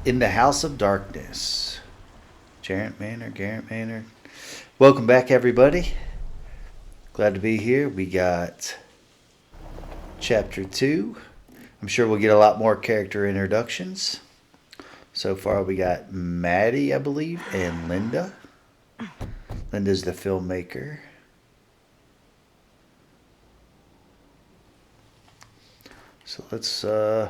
in the House of Darkness. Garrett Manor. Welcome back, everybody. Glad to be here. We got Chapter 2. I'm sure we'll get a lot more character introductions. So far, we got Maddie, I believe, and Linda. Linda's the filmmaker. So let's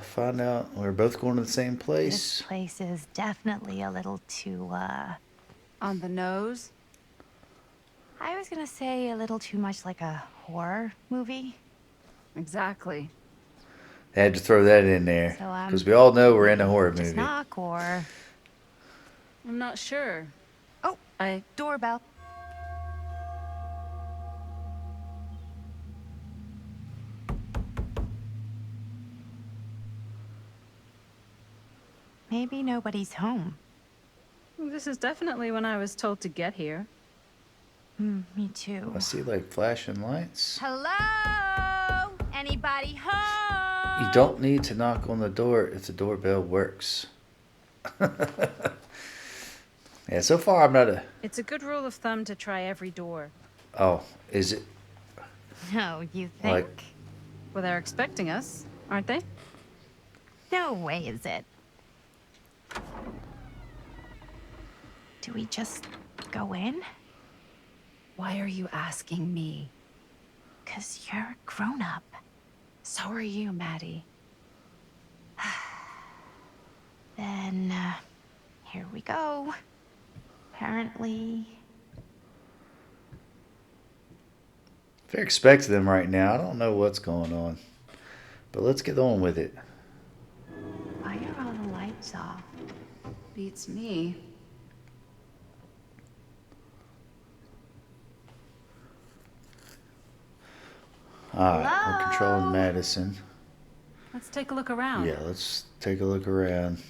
find out. We're both going to the same place. This place is definitely a little too, On the nose? I was gonna say a little too much like a horror movie. Exactly. I had to throw that in there. So, Because we all know we're in a horror just movie. knock or... I'm not sure. Oh, doorbell. Maybe nobody's home. This is definitely when I was told to get here. Me too. I see like flashing lights. Hello? Anybody home? You don't need to knock on the door if the doorbell works. Yeah, so far I'm not a... It's a good rule of thumb to try every door. Oh, is it? No, you think? Like- Well, they're expecting us, aren't they? No way is it. Do we just go in? Why are you asking me? 'Cause you're a grown-up. So are you, Maddie. Then, here we go. Apparently... They're expecting them right now. I don't know what's going on. But let's get on with it. Why are all the lights off? Beats me. Alright, we're Hello? controlling Madison. Let's take a look around. Yeah, let's take a look around.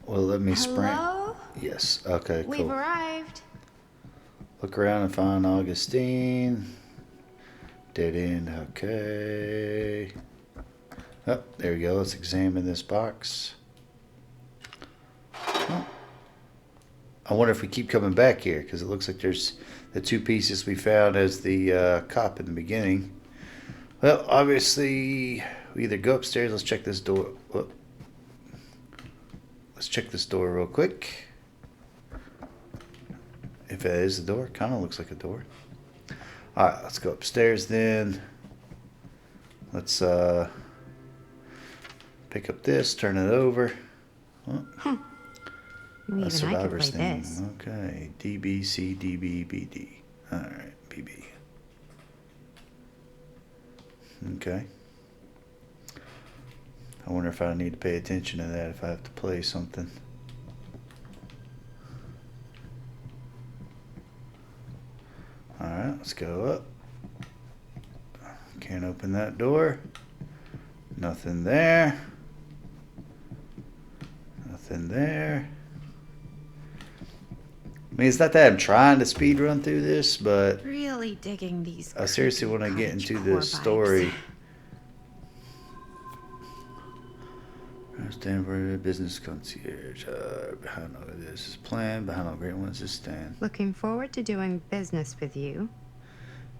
Well, let me sprint. Hello? Yes, okay, We've cool. arrived. Look around and find Augustine. Dead end, okay. Oh, there we go. Let's examine this box. Oh. I wonder if we keep coming back here, because it looks like there's the two pieces we found as the cop in the beginning. Well, obviously, we either go upstairs. Let's check this door. Whoop. Let's check this door real quick. If it is a door, kind of looks like a door. Alright, let's go upstairs then. Let's pick up this, turn it over. Oh, Even I could survivor's play thing. this. Okay, DBC, DBBD. Alright, BB. Okay. I wonder if I need to pay attention to that if I have to play something. Alright, let's go up. Can't open that door. Nothing there. Nothing there. I mean, it's not that I'm trying to speed run through this, but Really digging these. I seriously creepy want to get cottage into core the story. vibes. Stanford business concierge. Behind all of this is plan. Behind all great ones is Stan. Looking forward to doing business with you.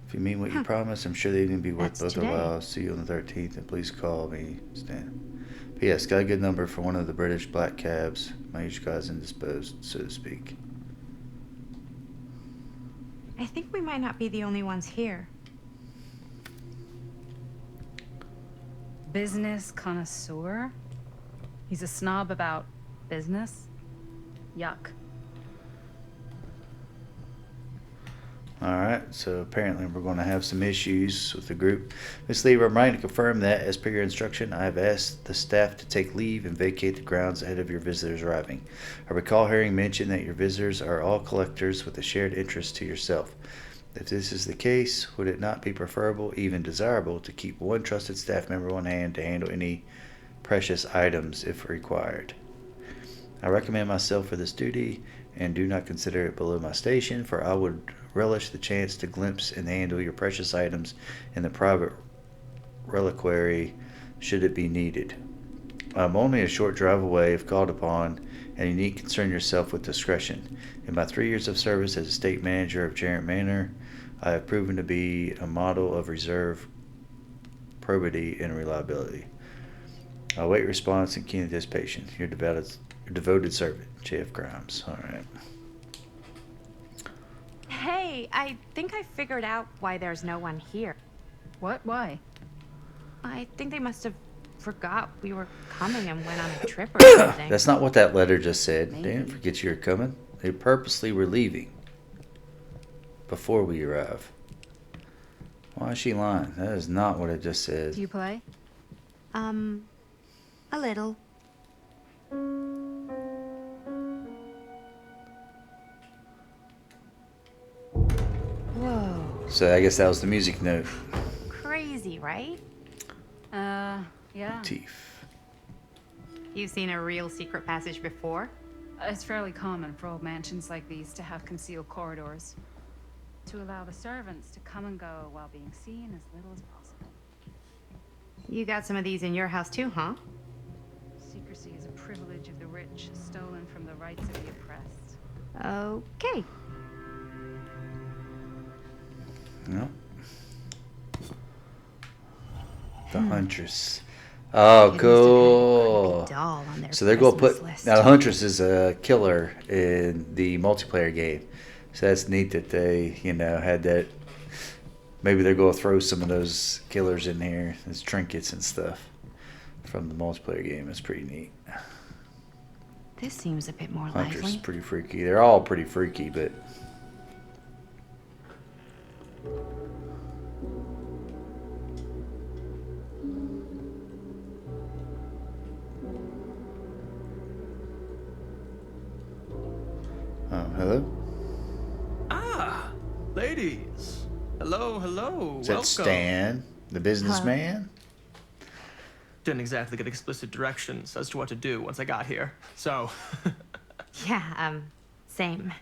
If you mean what you promised, I'm sure they're going to be worth That's both a today. while. See you on the 13th, and please call me, Stan. P.S. Got a good number for one of the British black cabs. My age guy's indisposed, so to speak. I think we might not be the only ones here. Business connoisseur? He's a snob about business? Yuck. Alright, so apparently we're going to have some issues with the group. Miss Lee, I'm writing to confirm that, as per your instruction, I have asked the staff to take leave and vacate the grounds ahead of your visitors arriving. I recall hearing mention that your visitors are all collectors with a shared interest to yourself. If this is the case, would it not be preferable, even desirable, to keep one trusted staff member on hand to handle any precious items if required? I recommend myself for this duty and do not consider it below my station, for I would relish the chance to glimpse and handle your precious items in the private reliquary should it be needed. I'm only a short drive away if called upon, and you need to concern yourself with discretion. In my 3 years of service as a state manager of Jarrett Manor, I have proven to be a model of reserve, probity, and reliability. I'll await response and keen anticipation. Your devoted servant, J.F. Grimes. All right. Hey, I think I figured out why there's no one here. What? Why? I think they must have forgot we were coming and went on a trip or something. That's not what that letter just said. They didn't Maybe. forget you were coming. They purposely were leaving before we arrive. Why is she lying? That is not what it just said. Do you play? A little. Whoa. So I guess that was the music note. Crazy, right? Yeah. Teeth. You've seen a real secret passage before? It's fairly common for old mansions like these to have concealed corridors to allow the servants to come and go while being seen as little as possible. You got some of these in your house too, huh? Secrecy is a privilege of the rich, stolen from the rights of the oppressed. Okay. No. The Huntress. Oh, Kid must have had a cool. creepy doll on their So they're going to Christmas put. list. Now, the Huntress is a killer in the multiplayer game. So that's neat that they, had that. Maybe they're going to throw some of those killers in here as trinkets and stuff from the multiplayer game. It's pretty neat. This seems a bit more Huntress is lively. pretty freaky. They're all pretty freaky, but. Oh, hello? Ah, ladies. Hello, hello. Is that Welcome. Stan, the businessman? Didn't exactly get explicit directions as to what to do once I got here. So, Yeah, same.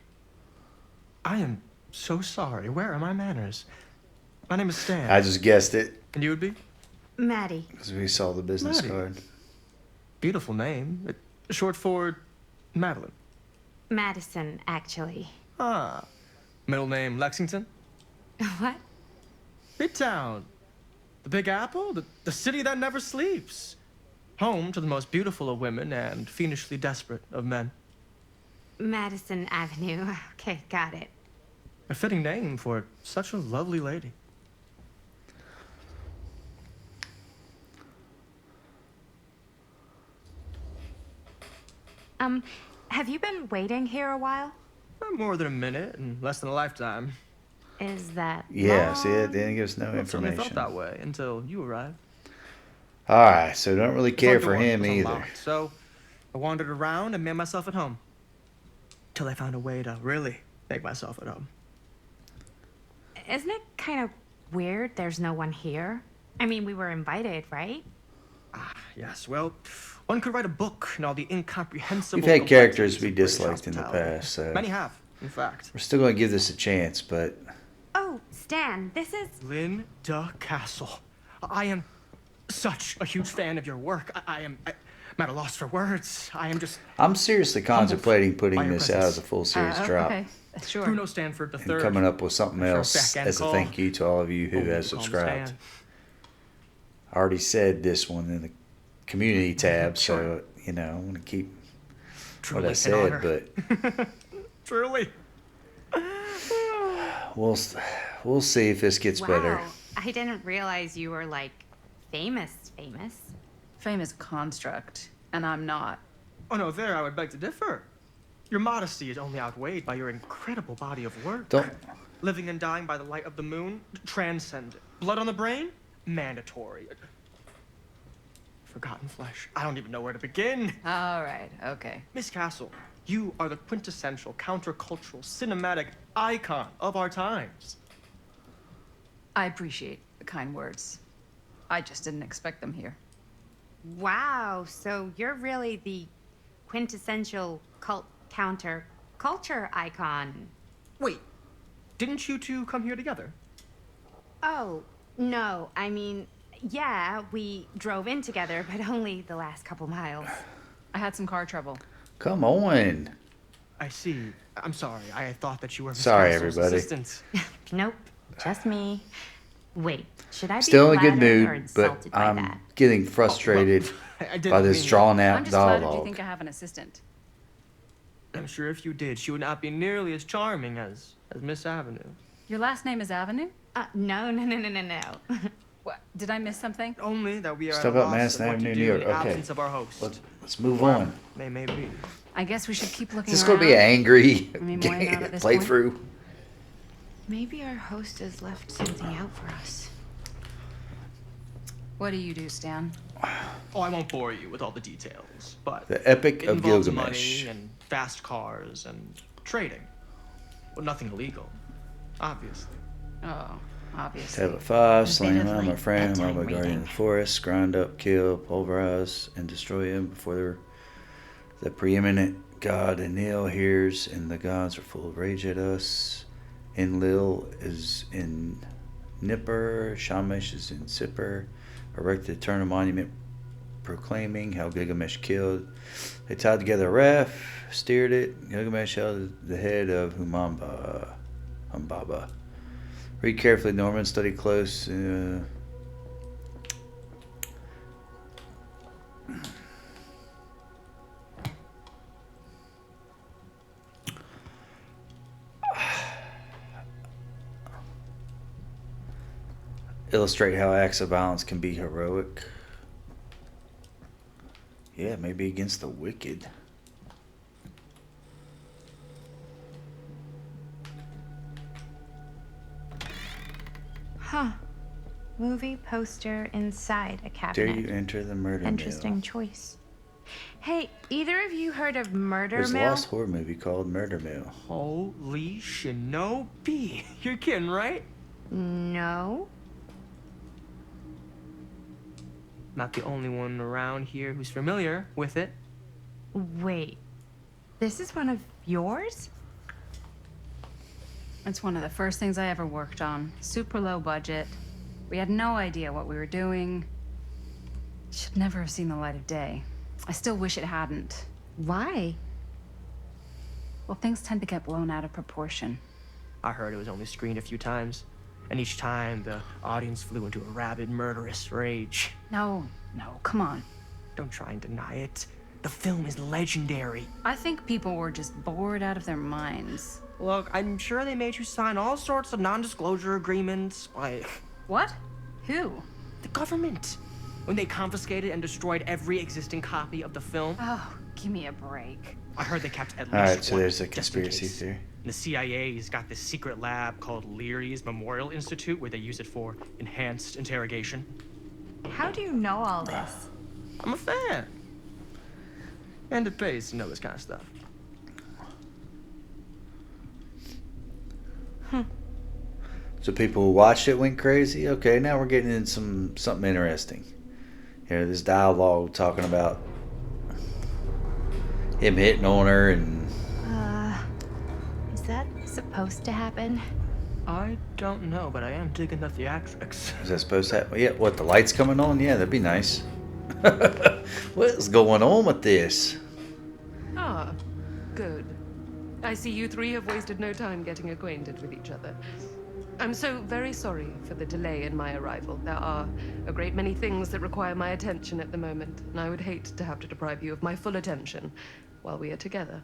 I am so sorry. Where are my manners? My name is Stan. I just guessed it And you would be? Maddie. because we saw the business Maddie. card. Beautiful name. Short for Madeline. Madison, actually. Ah. Middle name Lexington? What? Midtown. The Big Apple? The city that never sleeps. Home to the most beautiful of women and fiendishly desperate of men. Madison Avenue. Okay, got it. A fitting name for such a lovely lady. Have you been waiting here a while? More than a minute and less than a lifetime. Is that Yeah, long? see, it didn't give us no It certainly felt information. that way until you arrived. All right, so don't really The care front for door him was either. unlocked, so I wandered around and made myself at home. Till I found a way to really make myself at home. Isn't it kind of weird there's no one here? I mean, we were invited, right? Yes, well, one could write a book in all the incomprehensible. We've had characters complexities we of British disliked in the hospitality. past, so Many have, in fact. we're still going to give this a chance, but Oh, Stan, this is... Linda Castle. I am such a huge fan of your work. I'm at a loss for words. I am just I'm seriously contemplating by putting your this out as a full series drop Okay, sure. Bruno Stanford the and third. coming up with something For a else backhand as a call. thank you to all of you who Oh, have call him subscribed. Stan. I already said this one in the community tab, Sure. so, I want to keep Truly what I an said, honor. but Truly. we'll see if this gets better. Wow, I didn't realize you were, like, famous. Fame is a construct, and I'm not. Oh no, there I would beg to differ. Your modesty is only outweighed by your incredible body of work. Don't Living and dying by the light of the moon, transcendent. Blood on the brain, mandatory. Forgotten flesh. I don't even know where to begin. All right, okay. Miss Castle, you are the quintessential countercultural cinematic icon of our times. I appreciate the kind words. I just didn't expect them here. Wow, so you're really the quintessential counter-culture icon. Wait, didn't you two come here together? Oh, no, I mean, Yeah, we drove in together, but only the last couple miles. I had some car trouble. Come on. I see. I'm sorry. I thought that you were Miss Sorry, Castle's everybody. assistant. Nope, just me. Wait, should I be Still in a good flattered or mood, but insulted by I'm that? getting frustrated I didn't by this mean- drawn I'm out just flattered you dialogue. think I have an assistant. I'm sure if you did, she would not be nearly as charming as Miss Avenue. Your last name is Avenue? No. What? Did I miss something? Only that we are Stop at a at loss Madison of what Avenue, to New do in York. the Okay. absence of our host. Let's move on. They may be. I guess we should keep looking Is this around. going to be an angry I mean, why not at this point? playthrough? Maybe our host has left something out for us. What do you do, Stan? Oh, I won't bore you with all the details, but The Epic it of involves Gilgamesh. money and fast cars and trading. Well, nothing illegal, obviously. Oh, obviously. Tablet 5, A slam bit of, him, my like, friend, my bedtime guardian in reading. the forest, grind up, kill, pulverize, and destroy him before the preeminent god Enlil hears, and the gods are full of rage at us. Enlil is in Nippur, Shamash is in Sippur, erected eternal monument proclaiming how Gilgamesh killed. They tied together a raft, steered it. Gilgamesh held the head of Humbaba. Read carefully, Norman. Study close. Illustrate how acts of violence can be heroic. Yeah, maybe against the wicked. Huh. Movie poster inside a Dare cabinet. you enter the murder Interesting mill? choice. Hey, either of you heard of Murder There's a Mill? lost horror movie called Murder Mill. Holy shinobi! You're kidding, right? No. Not the only one around here who's familiar with it. Wait. This is one of yours? It's one of the first things I ever worked on. Super low budget. We had no idea what we were doing. Should never have seen the light of day. I still wish it hadn't. Why? Well, things tend to get blown out of proportion. I heard it was only screened a few times, and each time the audience flew into a rabid, murderous rage. No, come on. Don't try and deny it. The film is legendary. I think people were just bored out of their minds. Look, I'm sure they made you sign all sorts of non-disclosure agreements. Like, What? Who? the government. When they confiscated and destroyed every existing copy of the film, Oh, give me a break. I heard they kept at least Alright, so one, there's a just in conspiracy case. theory. And the CIA's got this secret lab called Leary's Memorial Institute where they use it for enhanced interrogation. How do you know all this? I'm a fan. And it pays to know this kind of stuff. So people who watched it went crazy. Okay, now we're getting in something interesting. Here, this dialogue talking about him hitting on her, and Is that supposed to happen? I don't know, but I am digging the theatrics. is that supposed to happen? Yeah, what, the lights coming on? Yeah, that'd be nice. What is going on with this? Ah, good. I see you three have wasted no time getting acquainted with each other. I'm so very sorry for the delay in my arrival. There are a great many things that require my attention at the moment, and I would hate to have to deprive you of my full attention while we are together.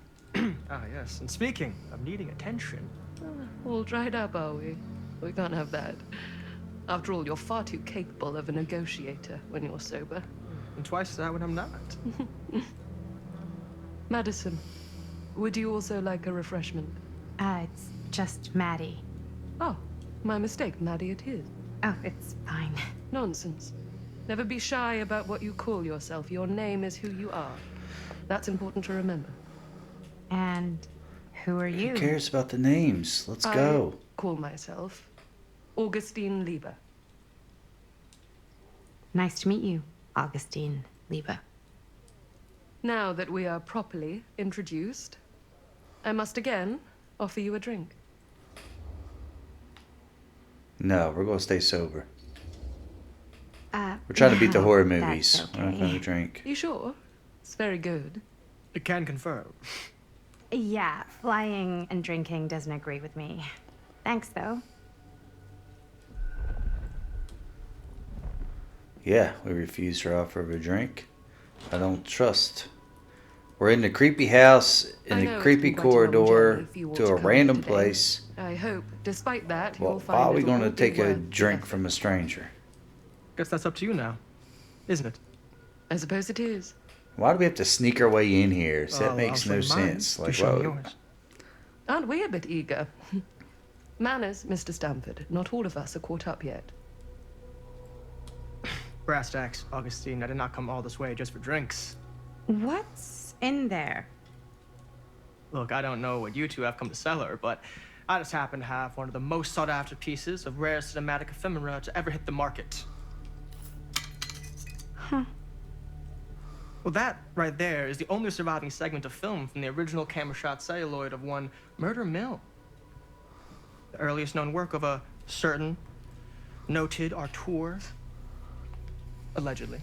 Ah, yes. And speaking of needing attention, All dried up, are we? We can't have that. After all, you're far too capable of a negotiator when you're sober. and twice that when I'm not. Madison, would you also like a refreshment? It's just Maddie. Oh, my mistake. Maddie it is. Oh, it's fine. Nonsense. Never be shy about what you call yourself. Your name is who you are. That's important to remember. And who are you? Who cares about the names? Let's go. I call myself Augustine Lieber. Nice to meet you, Augustine Lieber. Now that we are properly introduced, I must again offer you a drink. No, we're gonna stay sober. We're trying to beat the no, horror that's movies. We're not okay. going to drink. You sure? It's very good. I can confirm. Yeah, flying and drinking doesn't agree with me. Thanks, though. Yeah, we refused her offer of a drink. I don't trust. We're in the creepy house, in I the know it's creepy been quite a long corridor, journey for you all to to a come random today. place. I hope, despite that, Well, you'll find why are we it'll going to all be take a worth the drink effort. from a stranger? Guess that's up to you now, isn't it? I suppose it is. Why do we have to sneak our way in here? So that Oh, makes I'll no show you mine. sense. You Like, show me whoa. yours. Aren't we a bit eager? Manners, Mr. Stamford. Not all of us are caught up yet. Brass tacks, Augustine. I did not come all this way just for drinks. What's in there? Look, I don't know what you two have come to cellar, but I just happen to have one of the most sought-after pieces of rare cinematic ephemera to ever hit the market. Huh. Well, that right there is the only surviving segment of film from the original camera shot celluloid of one Murder Mill. The earliest known work of a certain noted auteur. Allegedly.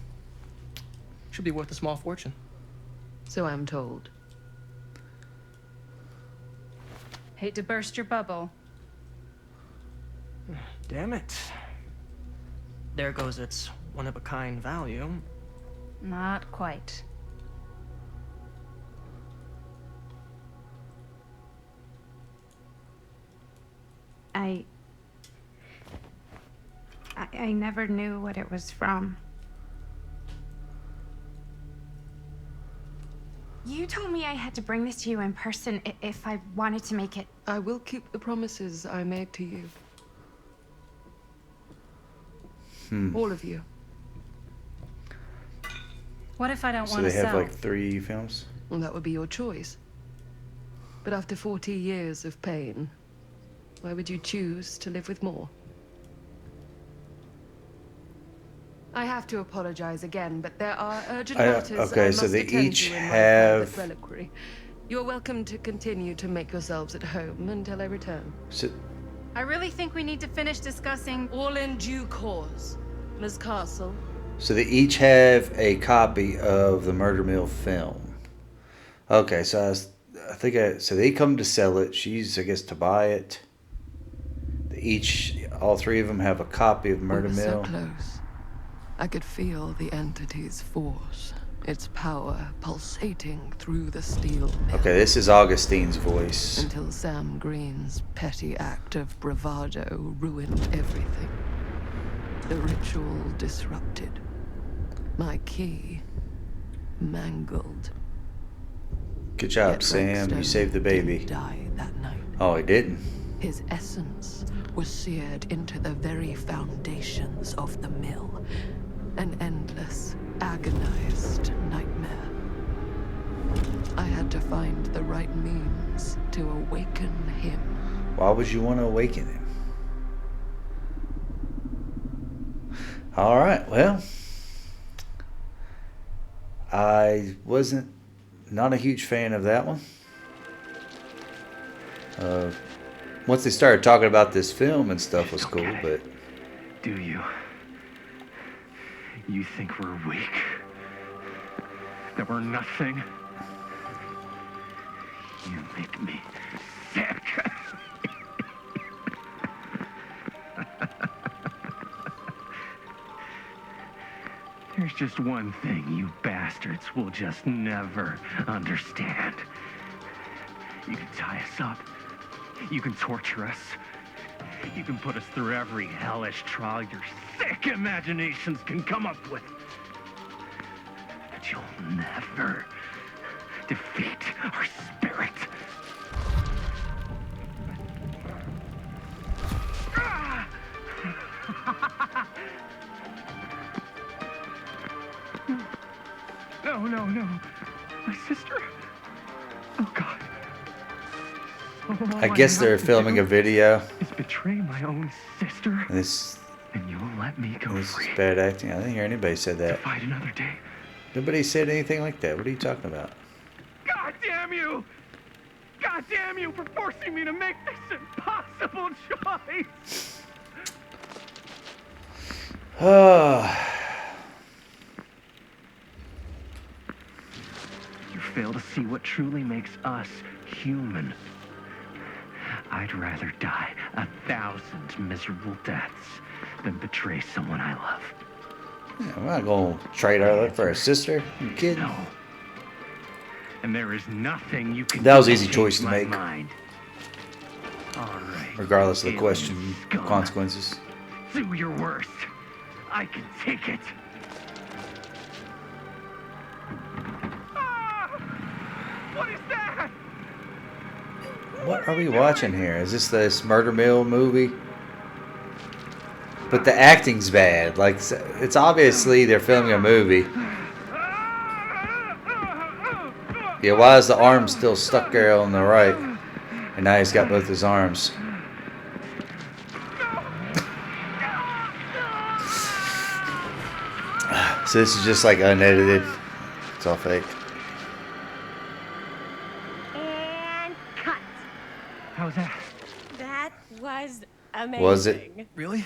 Should be worth a small fortune. So I'm told. Hate to burst your bubble. Damn it. There goes its one-of-a-kind value. Not quite. I never knew what it was from. You told me I had to bring this to you in person if I wanted to make it. I will keep the promises I made to you. All of you. What if I don't So want they to have sell? like 3 films? Well, that would be your choice. But after 40 years of pain, why would you choose to live with more? I have to apologize again, but there are urgent matters okay, I so must they attend each to in my have- private reliquary. You're welcome to continue to make yourselves at home until I return. So, I really think we need to finish discussing. All in due course. Ms. Castle, so they each have a copy of the Murder Mill film. Okay, so so they come to sell it. She's, I guess, to buy it. All 3 of them have a copy of Murder we were Mill. so close. I could feel the entity's force, its power pulsating through the steel mill. Okay, this is Augustine's voice. Until Sam Green's petty act of bravado ruined everything. The ritual disrupted. My key mangled. Good job, Yet Sam. You Redstone saved the baby. didn't die that night. Oh, he didn't. His essence was seared into the very foundations of the mill. An endless, agonized nightmare. I had to find the right means to awaken him. Why would you want to awaken him? All right, well, I wasn't not a huge fan of that one. Once they started talking about this film and stuff was cool, but Do you? You think we're weak? That we're nothing? You make me sick. There's just one thing you bastards will just never understand. You can tie us up. You can torture us. You can put us through every hellish trial your sick imaginations can come up with. But you'll never defeat our spirit. Ah! No, no, no. My sister? Oh, God. All I guess have they're to filming do a video. is betray my own sister, And this and you'll let me go is free bad acting. I didn't hear anybody said to that. fight another day. Nobody said anything like that. What are you talking about? God damn you! God damn you for forcing me to make this impossible choice! Oh, fail to see what truly makes us human. I'd rather die 1,000 miserable deaths than betray someone I love. Yeah, I'm not gonna trade our love for a sister. You kidding? No. And there is nothing you can That was do an easy change choice to my make. mind. All right. Regardless of the alien question, scum. consequences. Do your worst. I can take it. Ah! What is that? What are we watching here? Is this Murder Mill movie? But the acting's bad. Like, it's obviously they're filming a movie. Yeah, why is the arm still stuck there on the right? And now he's got both his arms. So this is just like unedited. It's all fake. And cut. How's that? That was amazing. Was it? Really?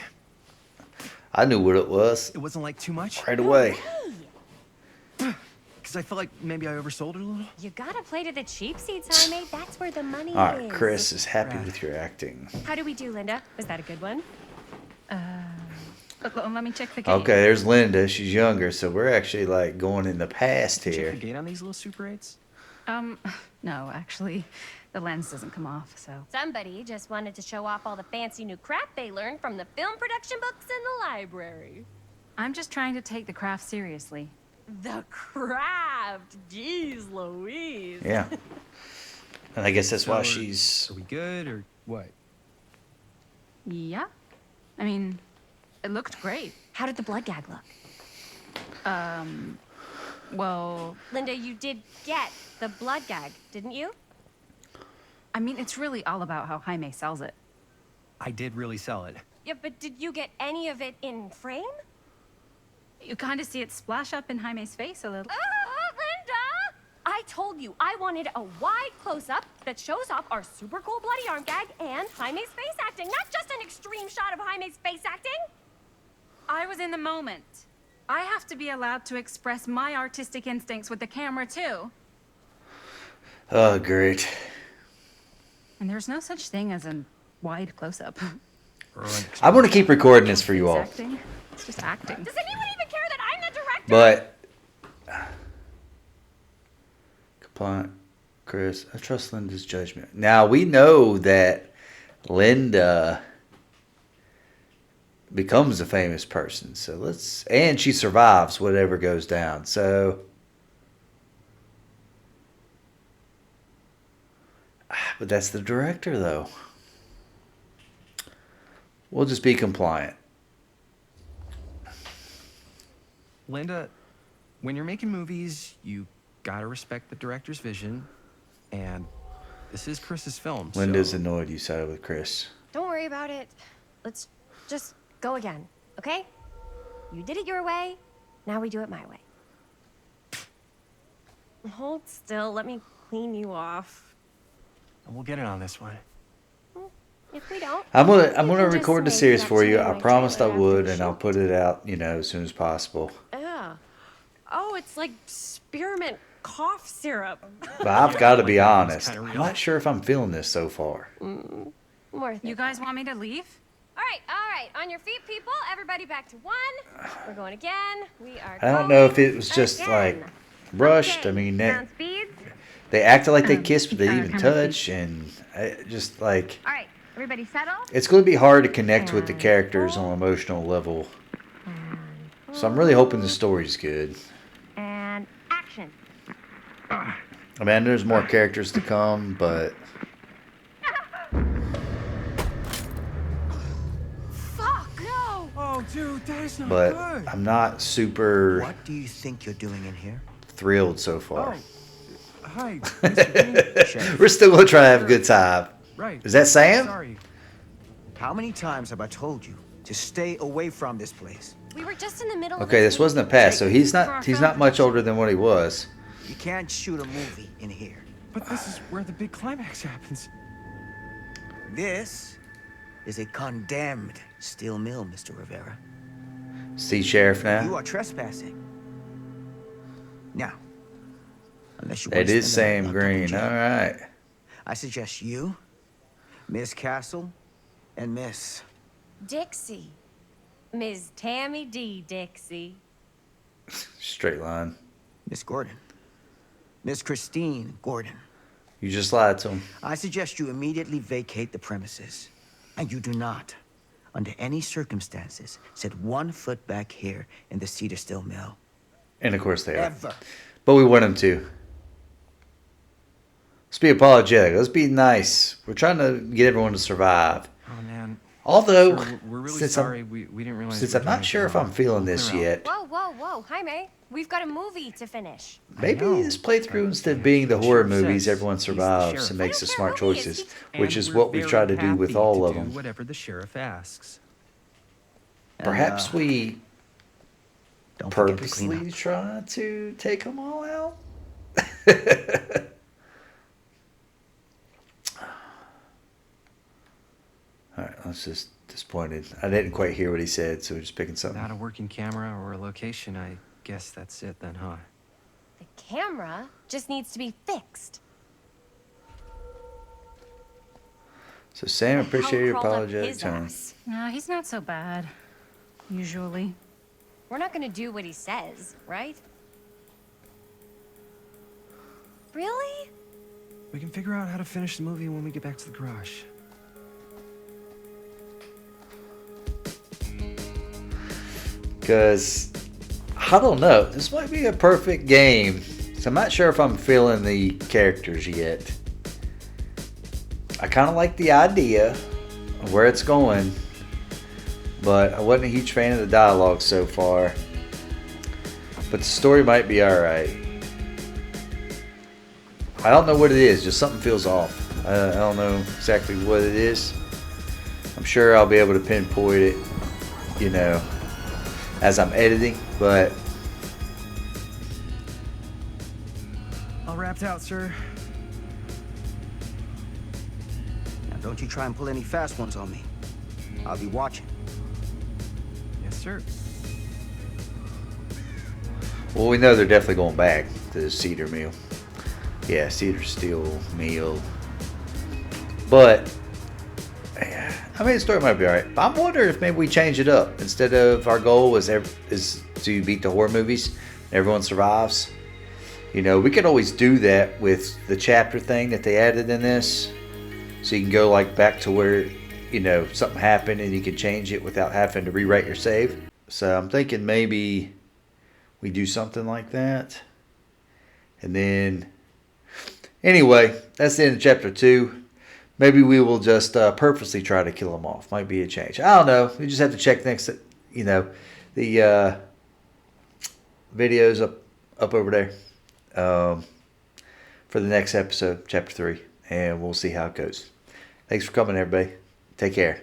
I knew what it was It wasn't like too much? right away. Because I felt like maybe I oversold it a little. You gotta play to the cheap seats, Jaime. That's where the money All right, is. Chris is happy Right. with your acting. How do we do, Linda? Was that a good one? Let me check the gate. Okay, there's Linda. She's younger, so we're actually like going in the past Check the here. gate on these little Super 8s? No, actually, the lens doesn't come off, so. Somebody just wanted to show off all the fancy new crap they learned from the film production books in the library. I'm just trying to take the craft seriously. The craft! Jeez Louise. Yeah. And I guess that's why So, she's. Are we good or what? Yeah. I mean, it looked great. How did the blood gag look? Well, Linda, you did get the blood gag, didn't you? I mean, it's really all about how Jaime sells it. I did really sell it. Yeah, but did you get any of it in frame? You kind of see it splash up in Jaime's face a little. Linda! I told you I wanted a wide close-up that shows off our super cool bloody arm gag and Jaime's face acting, not just an extreme shot of Jaime's face acting. I was in the moment. I have to be allowed to express my artistic instincts with the camera, too. Oh, great. And there's no such thing as a wide close-up. I'm going to keep recording this for you all. It's acting. It's just acting. Does anyone even care that I'm the director? But. Compliant, Chris. I trust Linda's judgment. Now, we know that Linda becomes a famous person. So let's. And she survives whatever goes down. So. But that's the director, though. We'll just be compliant. Linda, when you're making movies, you gotta respect the director's vision. And this is Chris's film. Linda's so... annoyed you sided with Chris. Don't worry about it. Let's just go again, okay? You did it your way, now we do it my way. Hold still, let me clean you off. We'll get it on this one. If we don't, I'm you gonna can just record the make series that for you. to I my promised I trailer would, after and the I'll show. put it out, as soon as possible. Yeah. Oh, it's like spearmint cough syrup. But I've got to be Like, honest. kinda I'm real. not sure if I'm feeling this so far. Worth You it. guys want me to leave? All right. On your feet, people. Everybody back to one. We're going again. We are I don't know if going it was just again. like rushed. I mean, they acted like they kissed, but they didn't even camera, touch, and just like All right, everybody settle? it's going to be hard to connect with the characters on an emotional level. So I'm really hoping the story's good. And action. I mean, there's more characters to come, but Fuck no! Oh, dude, that is not but good. I'm not super What do you think you're doing in here? thrilled so far. Hi, Mr. Bean. We're still going to try to have a good time. Right. Is that Sam? Sorry. How many times have I told you to stay away from this place? We were just in the middle of Okay, a this scene. wasn't a past, so he's not much older than what he was. You can't shoot a movie in here. But this is where the big climax happens. This is a condemned steel mill, Mr. Rivera. See, Sheriff You now. are trespassing. Now, Unless you It want to is spend the Sam night locked up in Green. jail. All right. I suggest you, Miss Castle, and Miss... Dixie. Ms. Tammy D. Dixie. Straight line. Miss Gordon. Miss Christine Gordon. You just lied to him. I suggest you immediately vacate the premises. And you do not, under any circumstances, set 1 foot back here in the Cedar Still Mill. And of course they are. Ever. But we want him to. Let's be apologetic. Let's be nice. We're trying to get everyone to survive. Oh, man. Although, Sir, we're really since sorry. We didn't realize. since we I'm were not doing sure it if I'm wrong. feeling We'll this clear out. yet, Whoa, whoa, whoa. Jaime, we've got a movie to finish. maybe know. this playthrough, instead of being the horror movies, everyone survives and makes the smart choices, which And is we're what we very try to do with happy all to of do them. Whatever the sheriff asks. Perhaps And, we Don't forget to clean purposely up. try to take them all out. All right, I was just disappointed. I didn't quite hear what he said, so we're just picking something. Without a working camera or a location, I guess that's it then, huh? The camera just needs to be fixed. So Sam, The hell appreciate your crawled up apologetic his tone. ass? No, he's not so bad. Usually. We're not gonna do what he says, right? Really? We can figure out how to finish the movie when we get back to the garage. Because I don't know, this might be a perfect game. So I'm not sure if I'm feeling the characters yet. I kind of like the idea of where it's going, but I wasn't a huge fan of the dialogue so far. But the story might be alright. I don't know what it is, just something feels off. I don't know exactly what it is. I'm sure I'll be able to pinpoint it, you know, as I'm editing, but All wrapped out, sir. Now, don't you try and pull any fast ones on me. I'll be watching. Yes, sir. well, we know they're definitely going back to the Cedar Mill. Yeah, Cedar Steel Mill. But yeah, I mean, the story might be alright. I'm wondering if maybe we change it up. Instead of our goal is to beat the horror movies, everyone survives. You know, we could always do that with the chapter thing that they added in this. So you can go like back to where, you know, something happened and you can change it without having to rewrite your save. So I'm thinking maybe we do something like that. And then, anyway, that's the end of chapter 2. Maybe we will just purposely try to kill them off. Might be a change. I don't know. We just have to check next, you know, the videos up over there for the next episode, chapter 3. And we'll see how it goes. Thanks for coming, everybody. Take care.